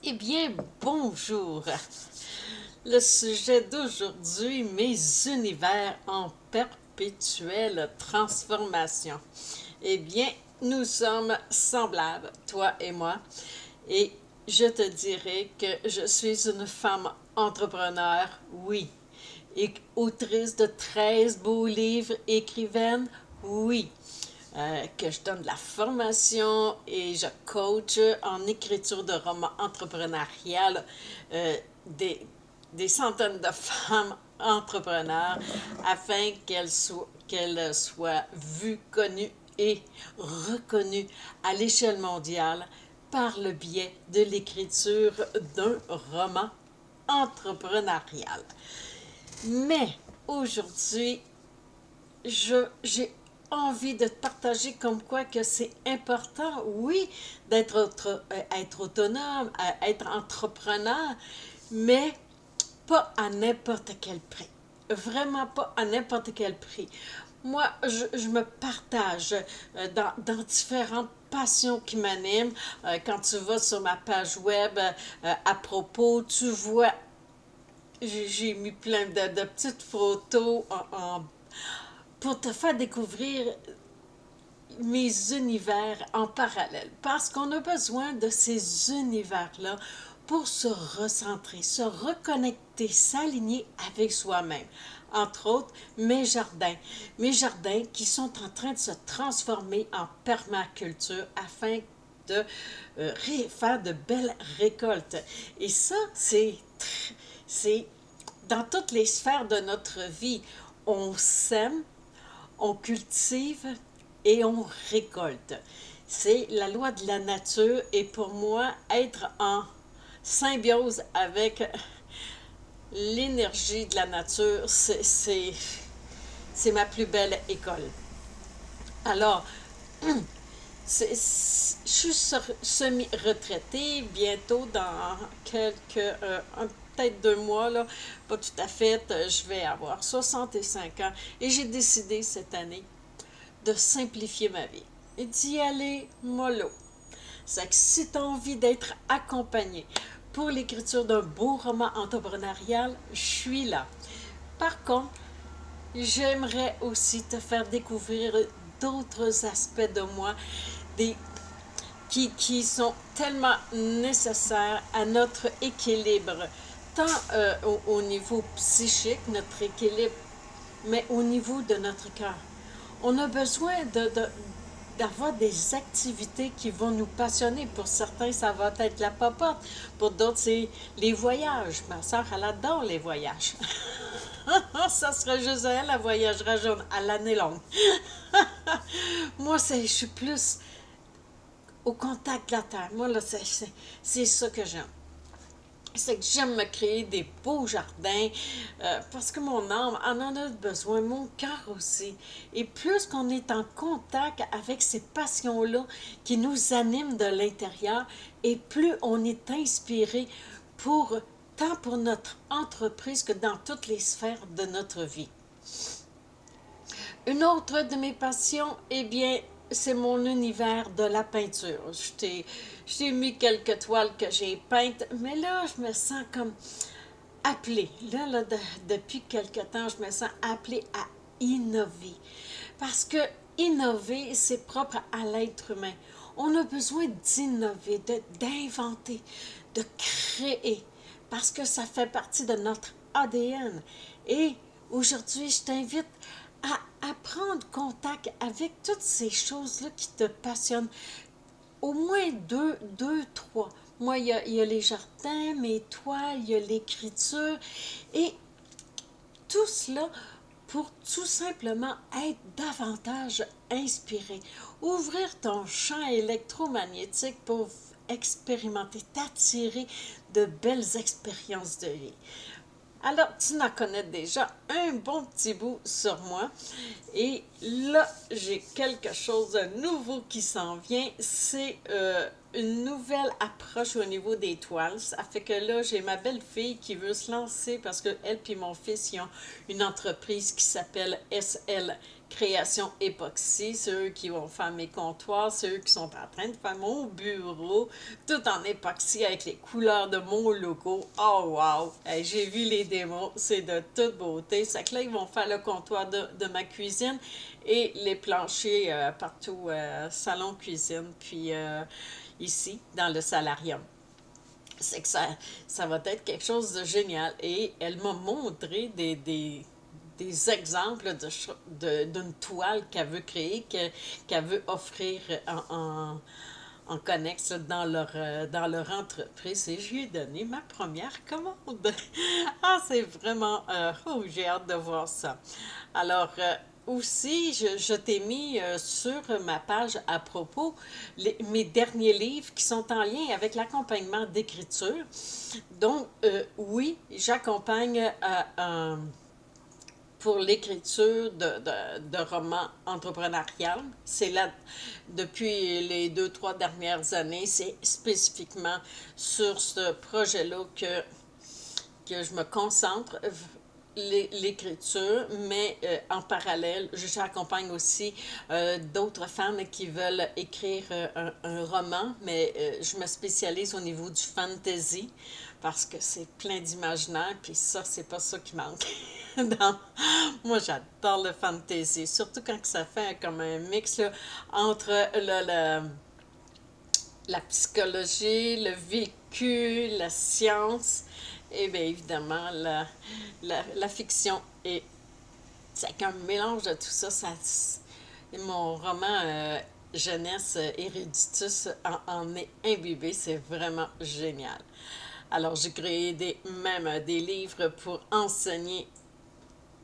Eh bien, bonjour. Le sujet d'aujourd'hui, mes univers en perpétuelle transformation. Eh bien, nous sommes semblables, toi et moi, et je te dirais que je suis une femme entrepreneur, oui, et autrice de 13 beaux livres, écrivaine, oui. Que je donne de la formation et je coach en écriture de romans entrepreneuriales euh, des, des centaines de femmes entrepreneurs afin qu'elles soient vues, connues et reconnues à l'échelle mondiale par le biais de l'écriture d'un roman entrepreneurial. Mais aujourd'hui, j'ai envie de te partager comme quoi que c'est important, oui, être autonome, être entrepreneur, mais pas à n'importe quel prix. Vraiment pas à n'importe quel prix. Moi, je me partage dans différentes passions qui m'animent. Quand tu vas sur ma page web à propos, tu vois, j'ai mis plein de petites photos pour te faire découvrir mes univers en parallèle. Parce qu'on a besoin de ces univers-là pour se recentrer, se reconnecter, s'aligner avec soi-même. Entre autres, mes jardins. Mes jardins qui sont en train de se transformer en permaculture afin de faire de belles récoltes. Et ça, c'est dans toutes les sphères de notre vie. On sème, on cultive et on récolte. C'est la loi de la nature et pour moi, être en symbiose avec l'énergie de la nature, c'est ma plus belle école. Alors, je suis semi-retraitée, bientôt dans peut-être 2 mois, là, pas tout à fait, je vais avoir 65 ans et j'ai décidé cette année de simplifier ma vie et d'y aller mollo. C'est que si tu as envie d'être accompagné pour l'écriture d'un beau roman entrepreneurial, je suis là. Par contre, j'aimerais aussi te faire découvrir d'autres aspects de moi des, qui sont tellement nécessaires à notre équilibre, tant au niveau psychique, notre équilibre, mais au niveau de notre cœur. On a besoin d'avoir des activités qui vont nous passionner. Pour certains, ça va être la popote. Pour d'autres, c'est les voyages. Ma soeur, elle adore les voyages. Ça serait juste elle, elle voyagera à l'année longue. Moi, je suis plus au contact de la terre. Moi, là, c'est ça que j'aime. C'est que j'aime me créer des beaux jardins parce que mon âme en a besoin, mon cœur aussi. Et plus qu'on est en contact avec ces passions-là qui nous animent de l'intérieur, et plus on est inspiré pour tant pour notre entreprise que dans toutes les sphères de notre vie. Une autre de mes passions, eh bien, c'est mon univers de la peinture. Je t'ai mis quelques toiles que j'ai peintes, mais là, je me sens comme appelée. Depuis quelque temps, je me sens appelée à innover. Parce que innover, c'est propre à l'être humain. On a besoin d'innover, d'inventer, de créer, parce que ça fait partie de notre ADN. Et aujourd'hui, je t'invite à prendre contact avec toutes ces choses-là qui te passionnent. Au moins trois. Moi, il y a les jardins, mes toiles, il y a l'écriture. Et tout cela pour tout simplement être davantage inspiré. Ouvrir ton champ électromagnétique pour expérimenter, t'attirer de belles expériences de vie. Alors, tu en connais déjà un bon petit bout sur moi. Et là, j'ai quelque chose de nouveau qui s'en vient. C'est une nouvelle approche au niveau des toiles. Ça fait que là, j'ai ma belle-fille qui veut se lancer parce qu'elle et mon fils, ils ont une entreprise qui s'appelle SL création époxy, c'est eux qui vont faire mes comptoirs, c'est eux qui sont en train de faire mon bureau, tout en époxy avec les couleurs de mon logo. Oh wow! Hey, j'ai vu les démos, c'est de toute beauté. C'est que là, ils vont faire le comptoir de ma cuisine et les planchers partout, salon, cuisine, puis ici, dans le salarium. C'est que ça va être quelque chose de génial. Et elle m'a montré des exemples d'une toile qu'elle veut créer, qu'elle veut offrir en connexe dans leur entreprise. Et je lui ai donné ma première commande. Ah, c'est vraiment... oh, j'ai hâte de voir ça. Alors, aussi, je t'ai mis sur ma page à propos mes derniers livres qui sont en lien avec l'accompagnement d'écriture. Donc, oui, j'accompagne pour l'écriture de romans entrepreneuriales. C'est là, depuis les 2, 3 dernières années, c'est spécifiquement sur ce projet-là que je me concentre, l'écriture, mais en parallèle, j'accompagne aussi d'autres femmes qui veulent écrire un roman, mais je me spécialise au niveau du fantasy parce que c'est plein d'imaginaire, puis ça, c'est pas ça qui manque. Dans- Moi, j'adore le fantasy, surtout quand ça fait comme un mix là, entre la psychologie, le vécu, la science et bien évidemment la fiction. Et c'est qu'un mélange de tout ça, mon roman jeunesse Eruditus en est imbibé, c'est vraiment génial. Alors j'ai créé même des livres pour enseigner,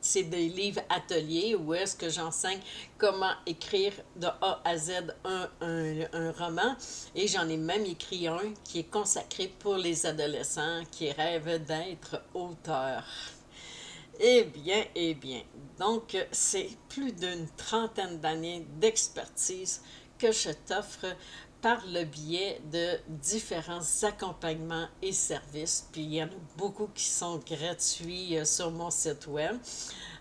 c'est des livres ateliers où est-ce que j'enseigne comment écrire de A à Z un roman. Et j'en ai même écrit un qui est consacré pour les adolescents qui rêvent d'être auteurs. Eh bien, eh bien. Donc, c'est plus d'une trentaine d'années d'expertise que je t'offre par le biais de différents accompagnements et services. Puis, il y en a beaucoup qui sont gratuits sur mon site web.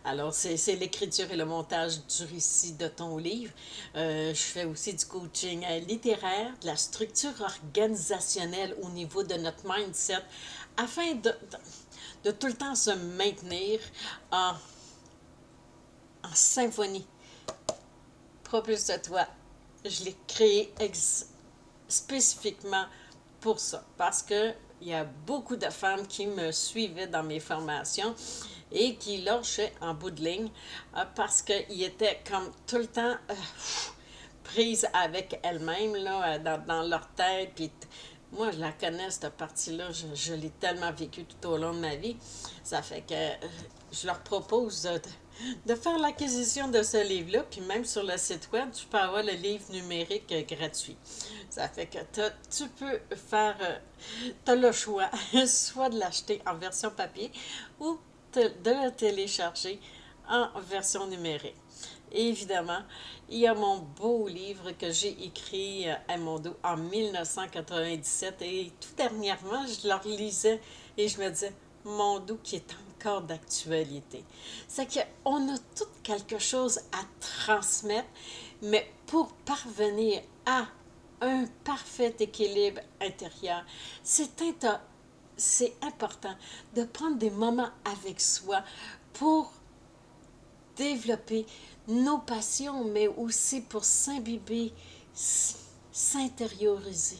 Alors, c'est l'écriture et le montage du récit de ton livre. Je fais aussi du coaching littéraire, de la structure organisationnelle au niveau de notre mindset, afin de tout le temps se maintenir en, en symphonie. Propulse de toi. Je l'ai créé spécifiquement pour ça, parce que il y a beaucoup de femmes qui me suivaient dans mes formations et qui lâchaient en bout de ligne parce qu'ils étaient comme tout le temps prises avec elles-mêmes là, dans leur tête. Puis moi, je la connais, cette partie-là. Je l'ai tellement vécue tout au long de ma vie. Ça fait que je leur propose de faire l'acquisition de ce livre-là. Puis même sur le site web, tu peux avoir le livre numérique gratuit. Ça fait que tu peux faire... tu as le choix, soit de l'acheter en version papier ou de le télécharger en version numérique. Et évidemment, il y a mon beau livre que j'ai écrit à mon dos en 1997 et tout dernièrement, je le relisais et je me disais, mon dos qui est encore d'actualité. C'est qu'on a tout quelque chose à transmettre, mais pour parvenir à un parfait équilibre intérieur, c'est important de prendre des moments avec soi pour développer nos passions, mais aussi pour s'imbiber, s'intérioriser.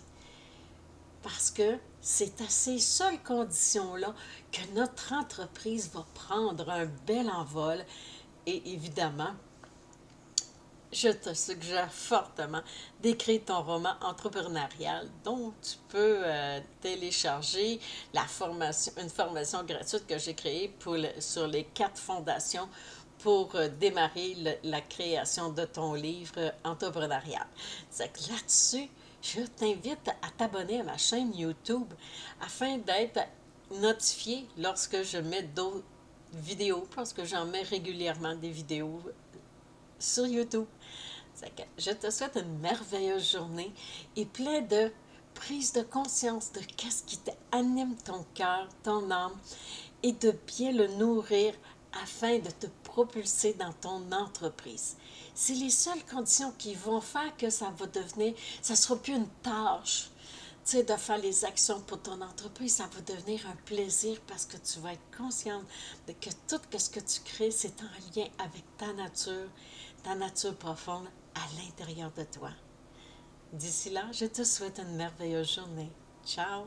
Parce que c'est à ces seules conditions-là que notre entreprise va prendre un bel envol. Et évidemment, je te suggère fortement d'écrire ton roman entrepreneurial dont tu peux télécharger une formation gratuite que j'ai créée sur les 4 fondations pour démarrer la création de ton livre entrepreneurial. C'est que là-dessus, je t'invite à t'abonner à ma chaîne YouTube afin d'être notifié lorsque je mets d'autres vidéos, parce que j'en mets régulièrement des vidéos sur YouTube. Je te souhaite une merveilleuse journée et plein de prise de conscience de qu'est-ce qui anime ton cœur, ton âme et de bien le nourrir afin de te propulser dans ton entreprise. C'est les seules conditions qui vont faire que ça va devenir, ça ne sera plus une tâche, tu sais, de faire les actions pour ton entreprise, ça va devenir un plaisir parce que tu vas être consciente de que tout ce que tu crées, c'est en lien avec ta nature profonde à l'intérieur de toi. D'ici là, je te souhaite une merveilleuse journée. Ciao!